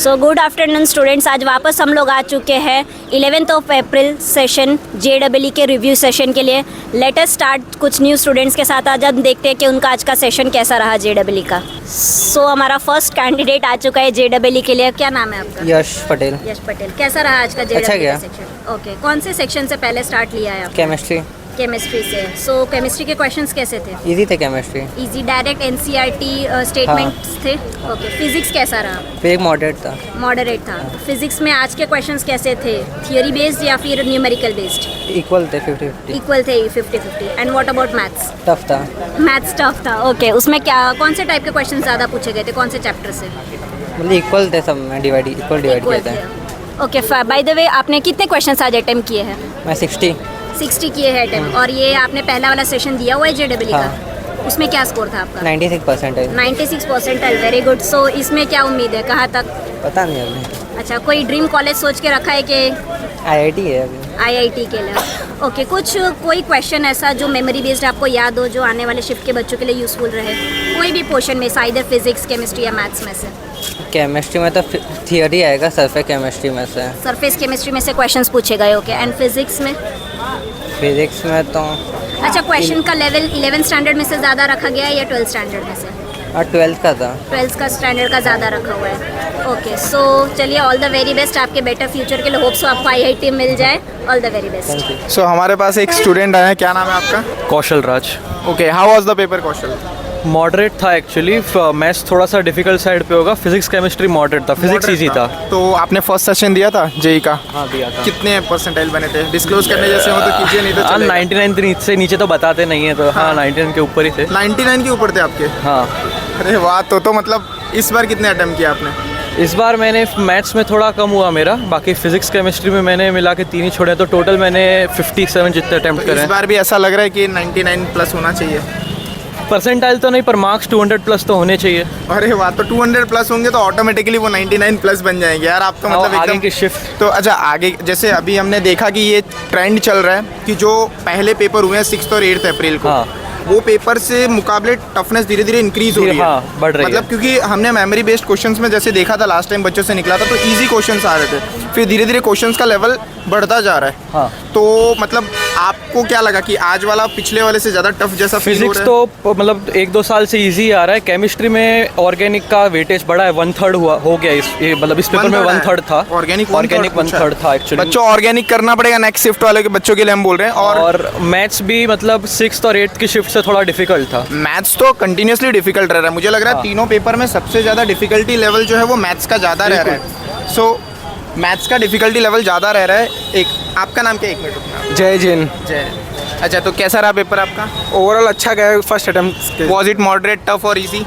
So good afternoon students, आज वापस हम लोग आ चुके हैं 11th of April session JEE के रिव्यू सेशन के लिए। लेट अस स्टार्ट कुछ न्यू स्टूडेंट्स के साथ। आज हम देखते हैं कि उनका आज का सेशन कैसा रहा JEE का। सो हमारा फर्स्ट कैंडिडेट आ चुका है JEE के लिए। क्या नाम है आपका? यश पटेल। यश पटेल। कैसा रहा आज का JEE अच्छा गया। का सेक्शन? ओके, कौन से सेक्शन से पहले स्टार्ट लिया है आप? केमिस्ट्री। केमिस्ट्री से। सो केमिस्ट्री के क्वेश्चंस कैसे थे? इजी थे chemistry. Easy direct NCERT statements थे। ओके, फिजिक्स कैसा रहा? फिर एक मॉडरेट था। मॉडरेट था। फिजिक्स में आज के क्वेश्चंस कैसे थे? थियोरी बेस्ड या फिर न्यूमेरिकल बेस्ड? इक्वल थे 50-50। इक्वल थे 50-50। And what about maths? Tough था। मैथ्स टफ था। ओके, उसमें क्या कौन से टाइप के क्वेश्चन ज़्यादा पूछे गए थे? कौन से चैप्टर से? मतलब इक्वल थे सब में, इक्वल डिवाइड किए थे। ओके, बाय द वे आपने कितने क्वेश्चंस आज अटेम्प्ट किए हैं? मैं 60 किए हैं अटेम्प्ट। और ये आपने पहला वाला सेशन दिया हुआ है JEE का? उसमें क्या स्कोर था आपका? 96% है। 96%। Very good. सो इसमें क्या उम्मीद है, कहाँ तक? पता नहीं अभी। अच्छा, कोई ड्रीम कॉलेज सोच के रखा है कि? IIT है अभी। IIT के लिए। ओके, कोई क्वेश्चन ऐसा जो मेमोरी बेस्ड आपको याद हो, जो आने वाले शिफ्ट के बच्चों के लिए यूज़फुल रहे? कोई भी पोर्शन में, साइडर फिजिक्स, केमिस्ट्री या मैथ्स में से? केमिस्ट्री में तो थियोरी आएगा, सरफेस केमिस्ट्री में से। सरफेस केमिस्ट्री में से क्वेश्चंस पूछे गए। ओके, एंड फिजिक्स में? फिजिक्स में तो अच्छा, क्वेश्चन का लेवल 11th स्टैंडर्ड में से ज़्यादा रखा गया है या 12th स्टैंडर्ड में से? 12th का था। 12th का स्टैंडर्ड का ज़्यादा रखा हुआ है। ओके, सो चलिए, ऑल द वेरी बेस्ट आपके बेटर फ्यूचर के लिए। होप सो आपको IIT मिल जाए। All the very best. So हमारे पास एक स्टूडेंट आया है, क्या नाम है आपका? Kaushal Raj. Okay, how was the paper Kaushal? Moderate था एक्चुअली। मैथ्स थोड़ा सा डिफिकल्ट साइड पे होगा। फिजिक्स केमिस्ट्री मॉडरेट था। फिजिक्स इजी था। तो आपने फर्स्ट सेशन दिया था JEE का? हाँ, दिया था। कितने परसेंटाइल बने थे? डिस्क्लोज करने जैसे हो तो कीजिए, नहीं तो चलेगा। 99 से नीचे तो बताते नहीं है, तो हाँ 99 के ऊपर ही थे। 99 के ऊपर थे आपके? हाँ। अरे वाह, तो मतलब इस बार कितने अटेम्प्ट किया आपने? इस बार मैंने मैथ्स में थोड़ा कम हुआ मेरा, बाकी फिजिक्स केमिस्ट्री में मैंने मिला के 3 ही छोड़े, तो टोटल मैंने 57 जितने अटेम्प्ट करे। इस बार भी ऐसा लग रहा है कि 99 प्लस होना चाहिए? परसेंटाइल तो नहीं, पर मार्क्स 200 प्लस तो होने चाहिए। अरे वाह, तो 200 प्लस होंगे तो ऑटोमेटिकली वो 99 प्लस बन जाएंगे यार। आप तो मतलब आगे एकदम की शिफ्ट। तो अच्छा, आगे जैसे अभी हमने देखा कि ये ट्रेंड चल रहा है कि जो पहले पेपर हुए हैं 6 और 8 अप्रैल को, हाँ। वो पेपर से मुकाबले टफनेस धीरे धीरे इंक्रीज हो रही है। हाँ, बढ़ रही है। मतलब क्योंकि हमने मेमोरी बेस्ड क्वेश्चंस में जैसे देखा था लास्ट टाइम बच्चों से निकला था, तो इजी क्वेश्चंस आ रहे थे, फिर धीरे धीरे क्वेश्चंस का लेवल बढ़ता जा रहा है। हाँ। तो मतलब आपको क्या लगा कि आज वाला पिछले वाले से ज़्यादा टफ जैसा फील हो फिजिक्स रहा है? तो मतलब 1-2 साल से इजी आ रहा है। केमिस्ट्री में ऑर्गेनिक का वेटेज बढ़ा है, 1/3 हो गया मतलब इस पेपर में 1/3 था। ऑर्गेनिक 1/3 था एक्चुअली। बच्चों ऑर्गेनिक करना पड़ेगा नेक्स्ट शिफ्ट वाले के बच्चों के लिए, हम बोल रहे हैं। और मैथ्स भी मतलब 6th और 8th की शिफ्ट से थोड़ा डिफिकल्ट था। मैथ्स तो कंटिन्यूसली डिफिकल्ट रह रहा है। मुझे लग रहा है हाँ। तीनों पेपर में सबसे ज़्यादा डिफिकल्टी लेवल जो है वो मैथ्स का ज़्यादा रह रहा है। सो मैथ्स का डिफिकल्टी लेवल ज़्यादा रह रहा है। एक आपका नाम क्या? 1 मिनट रुकना। जय जैन। जय। अच्छा, तो कैसा रहा पेपर आपका? ओवरऑल अच्छा गया first attempt. Was it moderate, tough और इजी?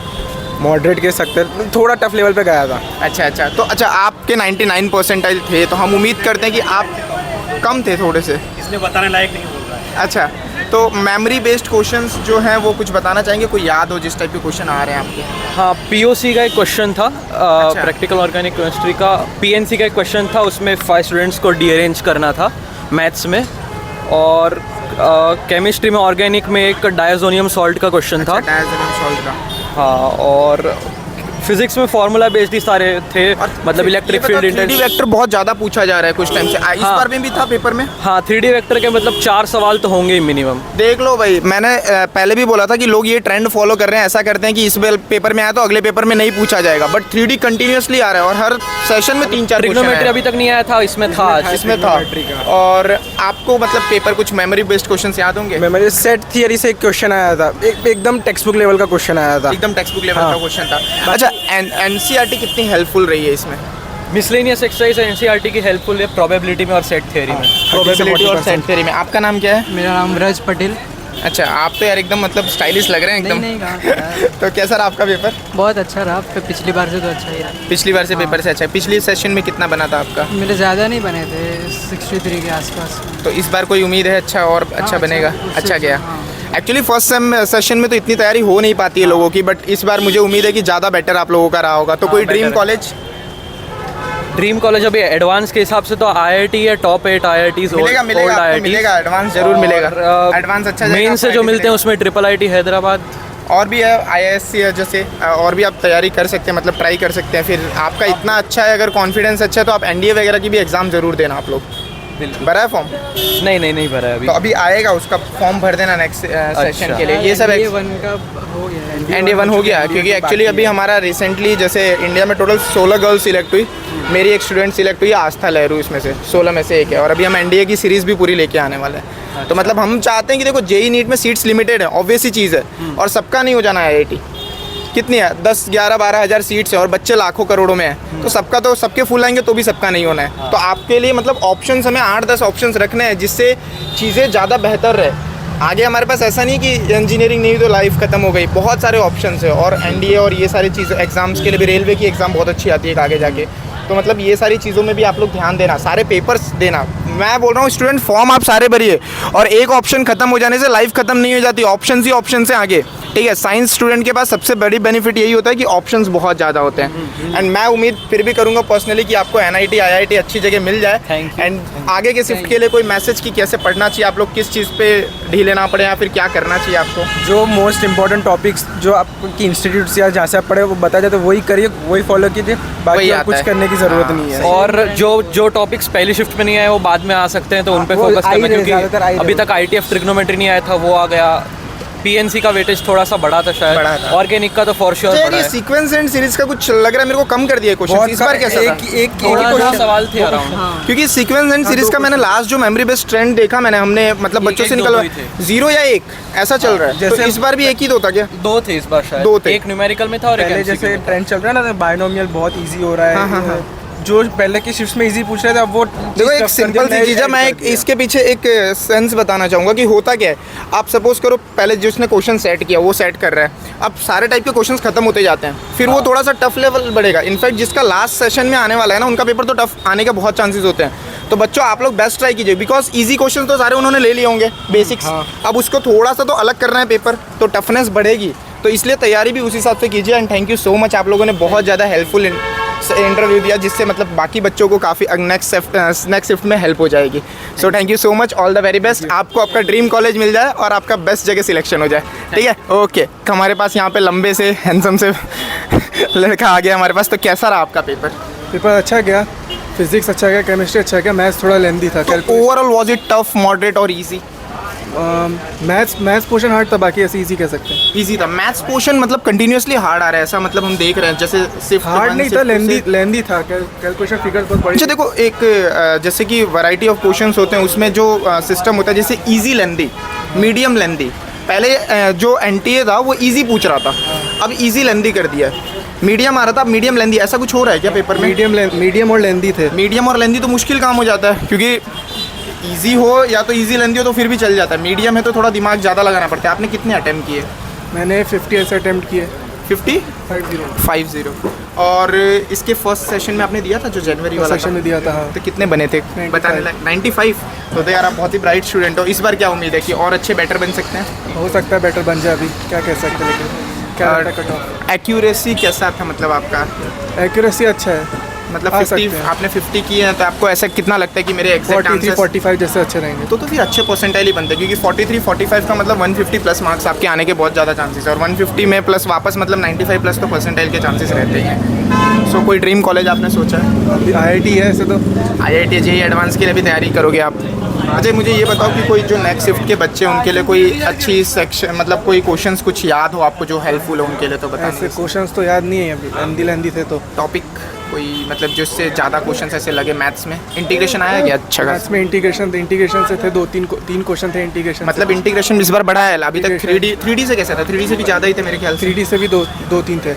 मॉडरेट कह सकते हैं, थोड़ा टफ लेवल पे गया था। अच्छा, तो अच्छा, आपके 99 परसेंटाइल थे, तो हम उम्मीद करते हैं कि आप कम थे थोड़े से। इसलिए बताने लायक नहीं बोल रहा है। अच्छा, तो मेमोरी बेस्ड क्वेश्चंस जो हैं वो कुछ बताना चाहेंगे? कोई याद हो जिस टाइप के क्वेश्चन आ रहे हैं आपके? हाँ, POC का एक क्वेश्चन था, प्रैक्टिकल ऑर्गेनिक केमिस्ट्री का। PNC का एक क्वेश्चन था, उसमें 5 स्टूडेंट्स को डीअरेंज करना था मैथ्स में। और केमिस्ट्री में ऑर्गेनिक में एक डायजोनियम सॉल्ट का क्वेश्चन था। डायजोनियम सॉल्ट का। हाँ, और फिजिक्स में फार्मूला बेस्ड ही सारे थे, मतलब इलेक्ट्रिक फील्ड 3D वेक्टर बहुत ज़्यादा पूछा जा रहा है कुछ टाइम से। इस हाँ। बार में भी था पेपर में? हाँ, 3D वेक्टर के मतलब 4 सवाल तो होंगे ही मिनिमम। देख लो भाई, मैंने पहले भी बोला था कि लोग ये ट्रेंड फॉलो कर रहे हैं, ऐसा करते हैं कि इस पेपर में आया तो अगले पेपर में नहीं पूछा जाएगा, बट 3D कंटिन्यूसली आ रहा है और हर सेशन में 3-4 ट्रिग्नोमेट्री अभी तक नहीं आया था, इसमें था। इसमें था। और आपको मतलब पेपर कुछ मेमोरी बेस्ड क्वेश्चन याद होंगे? मेमोरी सेट थियरी से एक क्वेश्चन आया था, एकदम टेक्स्ट बुक लेवल का क्वेश्चन आया था। एकदम टेक्स्ट बुक लेवल का हाँ। क्वेश्चन था। अच्छा, NCERT कितनी हेल्पफुल रही है इसमें? मिसलेनियस एक्सरसाइज NCERT की हेल्पफुल है प्रोबेबिलिटी में और सेट थ्योरी में। प्रोबेबिलिटी और सेट थ्योरी में। आपका नाम क्या है? मेरा नाम रज पटेल। अच्छा, आप तो यार एकदम मतलब स्टाइलिश लग रहे हैं एकदम। नहीं कहाँ तो कैसा रहा आपका पेपर? बहुत अच्छा रहा, पिछली बार से तो अच्छा ही रहा। पिछली बार से पेपर से अच्छा है। पिछली सेशन में कितना बना था आपका? मेरे ज़्यादा नहीं बने थे, 63 के आसपास। तो इस बार कोई उम्मीद है अच्छा और अच्छा बनेगा? अच्छा गया। हाँ। एक्चुअली फर्स्ट सेशन में तो इतनी तैयारी हो नहीं पाती है लोगों की, बट इस बार मुझे उम्मीद है कि ज़्यादा बेटर आप लोगों का रहा होगा। तो कोई ड्रीम कॉलेज? ड्रीम कॉलेज अभी एडवांस के हिसाब से तो IIT है, टॉप 8 IITs मिलेगा आपको मिलेगा, एडवांस जरूर मिलेगा। एडवांस अच्छा मेन से जो मिलते हैं उसमें IIIT हैदराबाद, और भी है IISc है जैसे और भी आप तैयारी कर सकते हैं, मतलब ट्राई कर सकते हैं। फिर आपका इतना अच्छा है, अगर कॉन्फिडेंस अच्छा है तो आप NDA वगैरह की भी एग्ज़ाम ज़रूर देना आप लोग। बिल्कुल। भरा है फॉर्म? नहीं भरा है अभी। तो अभी आएगा, उसका फॉर्म भर देना नेक्स्ट सेशन के लिए। ये सब NDA 1 का हो गया NDA 1 हो गया है, क्योंकि एक्चुअली अभी हमारा रिसेंटली जैसे इंडिया में टोटल 16 गर्ल्स सिलेक्ट हुई, मेरी एक स्टूडेंट सिलेक्ट हुई आस्था लहरू, इसमें से 16 में से एक है। और अभी हम NDA की सीरीज़ भी पूरी लेके आने वाले हैं। तो मतलब हम चाहते हैं कि देखो JEE नीट में सीट्स लिमिटेड है, ऑब्वियस ही चीज़ है, और सबका नहीं हो जाना है IIT। कितनी है 10, 11, 12 हज़ार सीट्स है और बच्चे लाखों करोड़ों में हैं, तो सबका तो सबके फुल आएंगे तो भी सबका नहीं होना है। तो आपके लिए मतलब ऑप्शंस हमें 8-10 ऑप्शंस रखने हैं, जिससे चीज़ें ज़्यादा बेहतर रहे आगे। हमारे पास ऐसा नहीं कि इंजीनियरिंग नहीं हुई तो लाइफ खत्म हो गई, बहुत सारे ऑप्शंस है। और NDA और ये सारी चीज़ें एग्ज़ाम्स के लिए भी, रेलवे की एग्ज़ाम बहुत अच्छी आती है आगे जाके। तो मतलब ये सारी चीज़ों में भी आप लोग ध्यान देना, सारे पेपर्स देना। मैं बोल रहा हूँ स्टूडेंट फॉर्म आप सारे भरिए, और एक ऑप्शन खत्म हो जाने से लाइफ खत्म नहीं हो जाती, ऑप्शंस ही ऑप्शन से आगे। ठीक है, साइंस स्टूडेंट के पास सबसे बड़ी बेनिफिट यही होता है कि ऑप्शंस बहुत ज़्यादा होते हैं। एंड मैं उम्मीद फिर भी करूँगा पर्सनली कि आपको NIT IIT अच्छी जगह मिल जाए। Thank you. एंड आगे के शिफ्ट के लिए कोई मैसेज कि कैसे पढ़ना चाहिए आप लोग, किस चीज़ पे ढीले ना पड़े, या फिर क्या करना चाहिए आपको? जो मोस्ट इंपॉर्टेंट टॉपिक्स जो आपकी इंस्टीट्यूट से या जहाँ से आप पढ़े वो बताया जाए तो वही करिए, वही फॉलो कीजिए, बाकी वही और आता कुछ है। करने की ज़रूरत नहीं है। और जो टॉपिक्स पहली शिफ्ट में नहीं आए वो बाद में आ सकते हैं, तो उन पे वो फोकस आ ही करना, रहे, ज़्यादातर आ ही क्योंकि अभी रहे। तक ITF ट्रिग्नोमेट्री नहीं आया था, वो आ गया। PNC का वेटेज थोड़ा सा बढ़ा था बढ़ा शायद, था। ऑर्गेनिक का तो फॉर श्योर यार बढ़ा ये है। सीक्वेंस एंड सीरीज का कुछ लग रहा है मेरे को कम कर दिया क्वेश्चन, इस बार कैसा था? एक थोड़ा ही सा question- सवाल थे अराउंड। क्योंकि सीक्वेंस एंड सीरीज का मैंने लास्ट जो मेमोरी बेस्ड ट्रेंड देखा मैंने, हमने मतलब बच्चों से दो निकलवा ही थे। 0 या 1 ऐसा चल रहा है। तो जैसे इस बार भी एक ही दो था क्या? 2 थे इस बार शायद, दो थे। एक न्यूमेरिकल में था और एक पहले MCQ जैसे में था। ट्रेंड चल रहा है ना, बायनोमियल बहुत इजी हो रहा है। हाँ, हाँ, हाँ। जो पहले की शिफ्ट में इजी पूछ रहे थे, अब वो देखो एक सिंपल सी चीज़ है, मैं एक इसके पीछे एक सेंस बताना चाहूँगा कि होता क्या है। आप सपोज करो पहले जिसने क्वेश्चन सेट किया वो सेट कर रहा है, अब सारे टाइप के क्वेश्चंस खत्म होते जाते हैं, फिर वो थोड़ा सा टफ लेवल बढ़ेगा। इनफैक्ट जिसका लास्ट सेशन में आने वाला है ना, उनका पेपर तो टफ आने के बहुत चांसेस होते हैं। तो बच्चों आप लोग बेस्ट ट्राई कीजिए, बिकॉज ईजी क्वेश्चन तो सारे उन्होंने ले लिए होंगे बेसिक्स, अब उसको थोड़ा सा तो अलग करना है पेपर, तो टफनेस बढ़ेगी। तो इसलिए तैयारी भी उस हिसाब से कीजिए। And thank you so much, आप लोगों ने बहुत ज़्यादा हेल्पफुल इंटरव्यू दिया, जिससे मतलब बाकी बच्चों को काफ़ी नेक्स्ट शिफ्ट में हेल्प हो जाएगी। So thank you so much, all the very best. आपको आपका ड्रीम कॉलेज मिल जाए और आपका बेस्ट जगह सिलेक्शन हो जाए, ठीक है? ओके, हमारे पास यहाँ पे लंबे से हैंडसम से लड़का आ गया हमारे पास। तो कैसा रहा आपका पेपर? पेपर अच्छा गया, फिजिक्स अच्छा गया, केमिस्ट्री अच्छा गया, मैथ्स थोड़ा लेंदी था। Overall was it tough, moderate और ईजी? मैथ्स पोर्शन हार्ड था, बाकी ऐसे इजी कह सकते हैं। ईजी था। मैथ्स पोर्शन मतलब कंटिन्यूसली हार्ड आ रहा है ऐसा, मतलब हम देख रहे हैं जैसे सिर्फ हार्ड नहीं था, लेंदी था, कैलकुलेशन फिगर्स बहुत बड़ी। अच्छा देखो, एक जैसे कि वैरायटी ऑफ क्वेश्चंस होते हैं, उसमें जो सिस्टम होता है जैसे इजी लेंदी, मीडियम लेंदी। पहले जो NTA था वो इजी पूछ रहा था, अब इजी लेंदी कर दिया है। मीडियम आ रहा था, अब मीडियम लेंदी। ऐसा कुछ हो रहा है क्या पेपर में? मीडियम और लेंदी थे। मीडियम और लेंदी तो मुश्किल काम हो जाता है, क्योंकि इजी हो या तो इजी लेंदी हो तो फिर भी चल जाता है, मीडियम है तो थोड़ा दिमाग ज़्यादा लगाना पड़ता है। आपने कितने अटैम्प्ट किए? मैंने 50 ऐसे अटैम्प्ट किए। 50 और इसके फर्स्ट सेशन में आपने दिया था जो जनवरी वाला सेशन में दिया था, हाँ। तो कितने बने थे 95? बताने लायक? 95। तो यार आप बहुत ही ब्राइट स्टूडेंट हो। इस बार क्या उम्मीद है कि और अच्छे बेटर बन सकते हैं? हो सकता है बेटर बन जाए, अभी क्या कह सकते हैं, लेकिन क्या कट ऑफ। एक्यूरेसी कैसा था मतलब आपका? एक्यूरेसी अच्छा है, मतलब आ 50 सकते हैं। आपने 50 किए हैं, तो आपको ऐसा कितना लगता है कि मेरे एग्जैक्ट 43 आंसर 45 जैसे अच्छे रहेंगे। तो फिर अच्छे परसेंटाइल ही बनते हैं, क्योंकि 43 45 का मतलब 150 प्लस मार्क्स आपके आने के बहुत ज़्यादा चांसेस है, और 150 में प्लस वापस मतलब 95 प्लस तो परसेंटाइल के चांसेस रहते ही हैं। सो कोई ड्रीम कॉलेज आपने सोचा है? अभी IIT है ऐसे तो। IIT JEE एडवांस के लिए भी तैयारी करोगे आप? अच्छा मुझे ये बताओ कि कोई जो नेक्स्ट शिफ्ट के बच्चे हैं उनके लिए कोई अच्छी सेक्शन, मतलब कोई क्वेश्चंस कुछ याद हो आपको जो हेल्पफुल हो उनके लिए, तो ऐसे बताइए। क्वेश्चंस तो याद नहीं है अभी, लेंदी थे तो। टॉपिक कोई मतलब जिससे ज़्यादा क्वेश्चंस ऐसे लगे मैथ्स में? इंटीग्रेशन आया क्या अच्छा मैथ्स में इंटीग्रेशन से थे, 3 क्वेश्चन थे इंटीग्रेशन। मतलब इंटीग्रेशन इस बार बढ़ा है, अभी तक Integration। 3D से कैसा था? 3D से भी ज़्यादा ही थे मेरे ख्याल से। 3D से भी 2-3 थे।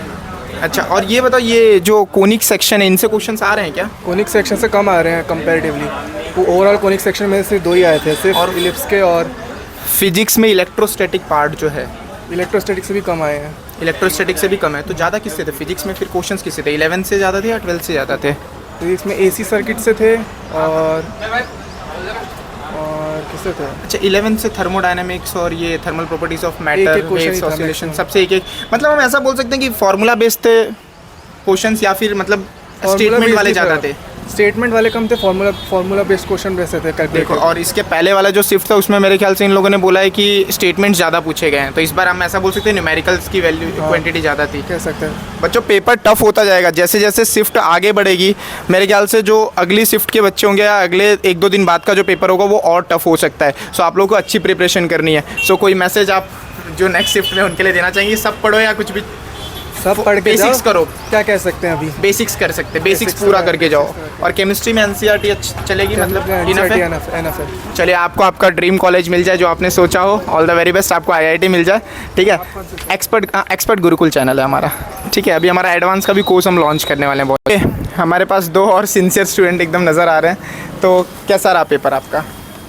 अच्छा, और ये बताओ ये जो कोनिक सेक्शन है इनसे क्वेश्चंस आ रहे हैं क्या? कोनिक सेक्शन से कम आ रहे हैं कंपैरेटिवली। ओवरऑल कोनिक सेक्शन में से 2 ही आए थे, सिर्फ और इलिप्स के, और फिजिक्स में इलेक्ट्रोस्टैटिक पार्ट जो है, इलेक्ट्रोस्टैटिक से भी कम आए हैं। इलेक्ट्रोस्टैटिक से भी कम है, तो ज़्यादा किससे थे फिजिक्स में? फिर क्वेश्चंस किससे थे? 11 से ज़्यादा थे या 12 से ज़्यादा थे? फिजिक्स में AC सर्किट से थे, और किससे थे? अच्छा 11 से थर्मोडायनामिक्स और ये थर्मल प्रॉपर्टीज ऑफ एक मैटर, question वेव्स, ही था ऑसिलेशन, maximum। सबसे एक मतलब हम ऐसा बोल सकते हैं कि फार्मूला बेस्ड थे क्वेश्चंस, या फिर मतलब Formula स्टेटमेंट based वाले ही ज़्यादा था। थे? स्टेटमेंट वाले कम थे, फार्मूला बेस्ड क्वेश्चन वैसे थे करके। देखो, और इसके पहले वाला जो शिफ्ट था उसमें मेरे ख्याल से इन लोगों ने बोला है कि स्टेटमेंट ज़्यादा पूछे गए हैं, तो इस बार हम ऐसा बोल सकते हैं न्यूमेरिकल्स की वैल्यू क्वांटिटी ज़्यादा थी। कह सकते हैं। बच्चों पेपर टफ होता जाएगा जैसे जैसे शिफ्ट आगे बढ़ेगी। मेरे ख्याल से जो अगली शिफ्ट के बच्चे होंगे या अगले 1-2 दिन बाद का जो पेपर होगा वो और टफ हो सकता है। सो आप लोगों को अच्छी प्रिपरेशन करनी है। सो कोई मैसेज आप जो नेक्स्ट शिफ्ट में उनके लिए देना चाहेंगे? सब पढ़ो या कुछ भी सब पढ़ के बेसिक्स करो। क्या कह सकते हैं अभी? बेसिक्स कर सकते हैं, बेसिक्स पूरा करके जाओ। और केमिस्ट्री में एनसीईआरटी चलेगी, मतलब इनफ है। चलिए, आपको आपका ड्रीम कॉलेज मिल जाए जो आपने सोचा हो। ऑल द वेरी बेस्ट, आपको आईआईटी मिल जाए। ठीक है, एक्सपर्ट गुरुकुल चैनल है हमारा। ठीक है, अभी हमारा एडवांस का भी कोर्स हम लॉन्च करने वाले हैं। बहुत हमारे पास 2 और सिंसियर स्टूडेंट एकदम नज़र आ रहे हैं। तो कैसा रहा पेपर आपका?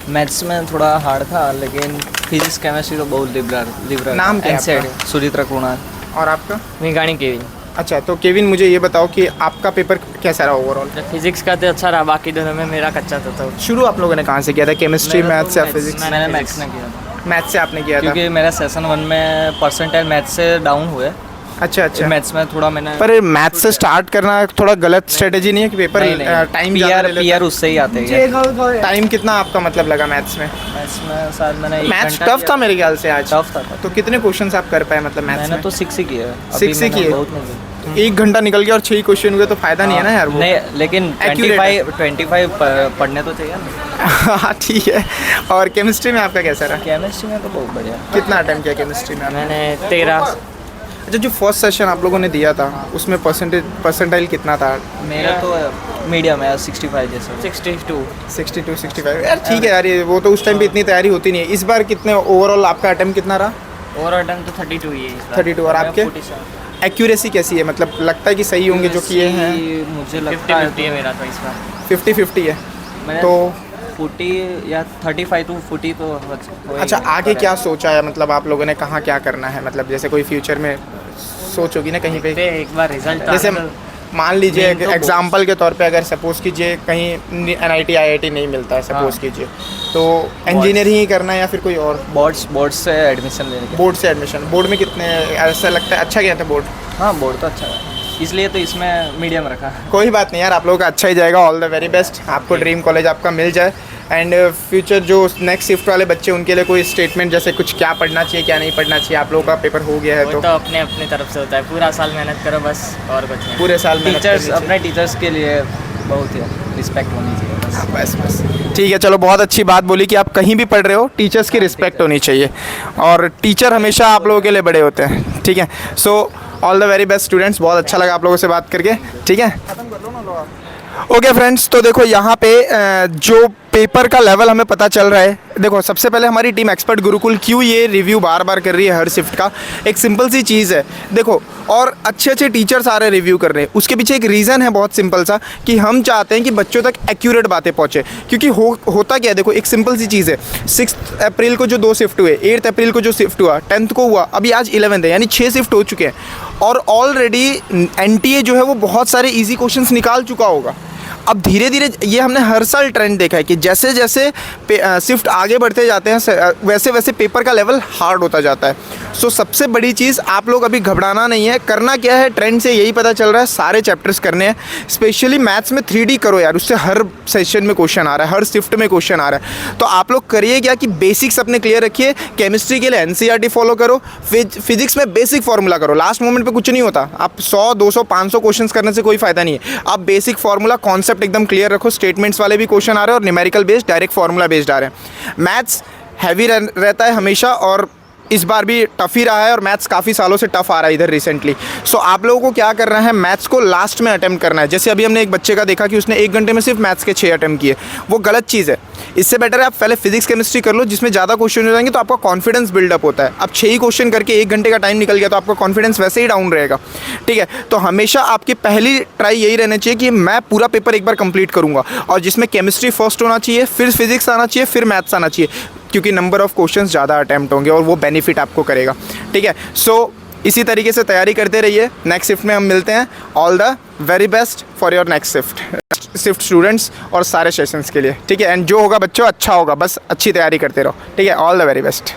मैथ्स में थोड़ा हार्ड था, लेकिन फिजिक्स केमिस्ट्री तो बहुत लिबरल। नाम क्या है NCERT, सुरित्रा कुणाल। और आपका? मेघाणी केविन। अच्छा, तो केविन मुझे ये बताओ कि आपका पेपर कैसा रहा ओवरऑल? फिजिक्स का तो अच्छा रहा, बाकी दोनों में मेरा कच्चा था। तो शुरू आप लोगों ने कहाँ से किया था? केमिस्ट्री, मैथ्स या फिजिक्स? मैंने मैथ्स में किया था, मैथ्स से आपने किया था? क्योंकि मेरा सेशन 1 में परसेंटाइल मैथ्स से डाउन हुए। अच्छा। मैथ्स में थोड़ा मैंने पर मैथ्स से स्टार्ट करना थोड़ा गलत स्ट्रेटेजी नहीं है कि पेपर टाइम पीआर उससे ही आते हैं। टाइम कितना आपका मतलब लगा मैथ्स में? मैथ्स में शायद मैंने मैथ्स टफ था मेरे ख्याल से आज। टफ था। तो कितने क्वेश्चंस आप कर पाए मतलब मैथ्स मैंने में? तो 6 ही किए। 6 ही किए? बहुत नहीं। 1 घंटा निकल गया और 6 क्वेश्चन हुए, तो फायदा नहीं है ना यार वो। नहीं, लेकिन Accurate 25 पढ़ने तो चाहिए ना। हाँ, ठीक है। और केमिस्ट्री में आपका कैसा रहा? केमिस्ट्री में तो बहुत बढ़िया। कितना अटेम्प्ट किया केमिस्ट्री में आपने? मैंने 13। अच्छा, जो फर्स्ट सेशन आप लोगों ने दिया था उसमें परसेंटाइल कितना था? मेरा तो मीडियम है, 65 जैसे। 62। 62-65 यार ठीक है यार, ये वो तो उस टाइम पे इतनी तैयारी होती नहीं है। इस बार कितने ओवरऑल आपका अटेम्प्ट कितना रहा? ओवरऑल टाइम तो 32 ही है इस बार। 32। और आपके? 47। एक्यूरेसी कैसी है, मतलब लगता है कि सही होंगे जो किए हैं? मुझे लगता है 50-50 है मेरा तो इस बार। 50-50 है मैंने तो 40 या 35 to 40 तो होएगा। अच्छा, आगे क्या सोचा है, मतलब आप लोगों ने कहाँ क्या करना है? मतलब जैसे कोई फ्यूचर में सोच होगी ना कहीं पे, एक बार रिजल्ट जैसे मान लीजिए main तो एग्जाम्पल के तौर पे, अगर सपोज कीजिए कहीं NIT IIT नहीं मिलता है, सपोज कीजिए, तो इंजीनियरिंग ही करना है या फिर कोई और? बोर्ड से एडमिशन लेने के। बोर्ड से एडमिशन। बोर्ड में कितने ऐसा लगता है अच्छा गया था बोर्ड? हाँ, बोर्ड तो अच्छा है, इसलिए तो इसमें मीडियम रखा। कोई बात नहीं यार, आप लोगों का अच्छा ही जाएगा। ऑल द वेरी बेस्ट, आपको ड्रीम कॉलेज आपका मिल जाए। एंड फ्यूचर जो नेक्स्ट शिफ्ट वाले बच्चे उनके लिए कोई स्टेटमेंट जैसे कुछ क्या पढ़ना चाहिए क्या नहीं पढ़ना चाहिए? आप लोगों का पेपर हो गया है वो तो तो अपने अपने तरफ से होता है। पूरा साल मेहनत करो बस, और कुछ नहीं। पूरे साल मेहनत टीचर्स, करनी चाहिए। अपने टीचर्स के लिए बहुत ही रिस्पेक्ट होनी चाहिए बस। हाँ, बस ठीक है। चलो, बहुत अच्छी बात बोली कि आप कहीं भी पढ़ रहे हो टीचर्स की रिस्पेक्ट होनी चाहिए, और टीचर हमेशा आप लोगों के लिए बड़े होते हैं। ठीक है, so all the very best students. बहुत अच्छा लगा आप लोगों से बात करके। ठीक है, ओके फ्रेंड्स, तो देखो यहाँ पे जो पेपर का लेवल हमें पता चल रहा है। देखो, सबसे पहले हमारी टीम एक्सपर्ट गुरुकुल क्यों ये रिव्यू बार बार कर रही है हर शिफ्ट का, एक सिंपल सी चीज़ है। देखो, और अच्छे टीचर्स आ रहे रिव्यू कर रहे हैं, उसके पीछे एक रीज़न है बहुत सिंपल सा, कि हम चाहते हैं कि बच्चों तक एक्यूरेट बातें पहुँचे। क्योंकि होता क्या है, देखो एक सिंपल सी चीज़ है। 6 अप्रैल को जो 2 शिफ्ट हुए, 8 अप्रैल को जो शिफ्ट हुआ, 10th को हुआ, अभी आज 11th है, यानी 6 शिफ्ट हो चुके हैं। और ऑलरेडी NTA जो है वो बहुत सारे ईजी क्वेश्चंस निकाल चुका होगा। अब धीरे धीरे ये हमने हर साल ट्रेंड देखा है कि जैसे जैसे शिफ्ट आगे बढ़ते जाते हैं वैसे वैसे पेपर का लेवल हार्ड होता जाता है। सो सबसे बड़ी चीज़, आप लोग अभी घबराना नहीं है। करना क्या है, ट्रेंड से यही पता चल रहा है, सारे चैप्टर्स करने हैं। स्पेशली मैथ्स में 3D करो यार, उससे हर सेशन में क्वेश्चन आ रहा है, हर शिफ्ट में क्वेश्चन आ रहा है। तो आप लोग करिए क्या कि बेसिक्स अपने क्लियर रखिए। केमिस्ट्री के लिए NCERT फॉलो करो, फिजिक्स में बेसिक फार्मूला करो। लास्ट मोमेंट पे कुछ नहीं होता, आप 100, 200, 500 क्वेश्चन करने से कोई फायदा नहीं है। आप बेसिक फार्मूला कॉन्सेप्ट एकदम क्लियर रखो। स्टेटमेंट्स वाले भी क्वेश्चन आ रहे हैं और numerical based, direct formula based आ रहे हैं। मैथ्स हैवी रहता है हमेशा, और इस बार भी टफ ही रहा है, और मैथ्स काफ़ी सालों से टफ आ रहा है इधर रिसेंटली। सो आप लोगों को क्या करना है, मैथ्स को लास्ट में अटेम्प्ट करना है। जैसे अभी हमने एक बच्चे का देखा कि उसने 1 घंटे में सिर्फ मैथ्स के 6 अटेम्प्ट किए, वो गलत चीज़ है। इससे बेटर है आप पहले फिजिक्स केमिस्ट्री कर लो, जिसमें ज़्यादा क्वेश्चन हो जाएंगे तो आपका कॉन्फिडेंस बिल्डअप होता है। अब 6 ही क्वेश्चन करके 1 घंटे का टाइम निकल गया तो आपका कॉन्फिडेंस वैसे ही डाउन रहेगा। ठीक है, तो हमेशा आपकी पहली ट्राई यही रहना चाहिए कि मैं पूरा पेपर एक बार कंप्लीट करूँगा, और जिसमें केमिस्ट्री फर्स्ट होना चाहिए, फिर फिजिक्स आना चाहिए, फिर मैथ्स आना चाहिए, क्योंकि नंबर ऑफ क्वेश्चंस ज़्यादा अटैम्प्ट होंगे और वो बेनिफिट आपको करेगा। ठीक है, सो इसी तरीके से तैयारी करते रहिए। नेक्स्ट शिफ्ट में हम मिलते हैं। All the very best for your next shift students और सारे सेशंस के लिए। ठीक है, एंड जो होगा बच्चों अच्छा होगा, बस अच्छी तैयारी करते रहो। ठीक है, ऑल द वेरी बेस्ट।